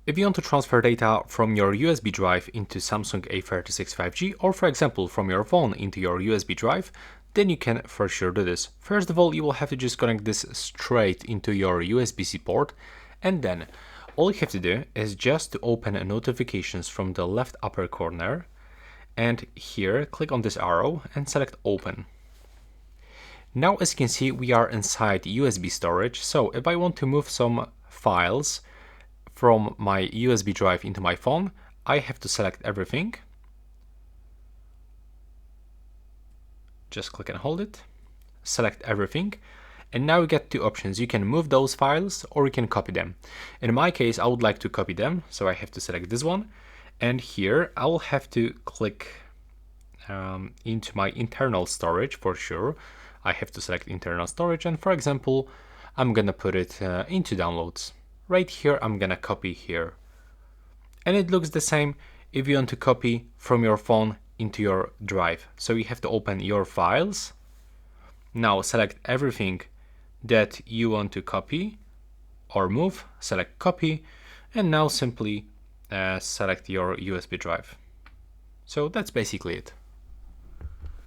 If you want to transfer data from your USB drive into Samsung A36 5G, or for example from your phone into your USB drive, then you can for sure do this. First of all, you will have to just connect this straight into your USB-C port, and then all you have to do is just to open notifications from the left upper corner, and here click on this arrow and select open. Now as you can see, we are inside USB storage, so if I want to move some files from my USB drive into my phone, I have to select everything. Just click and hold it, select everything, and now you get two options. You can move those files or you can copy them. In my case, I would like to copy them, so I have to select this one, and here I will have to click into my internal storage for sure. I have to select internal storage, and for example, I'm gonna put it into downloads. Right here, I'm gonna copy here. And it looks the same if you want to copy from your phone into your drive. So you have to open your files. Now select everything that you want to copy or move, select copy, and now simply select your USB drive. So that's basically it.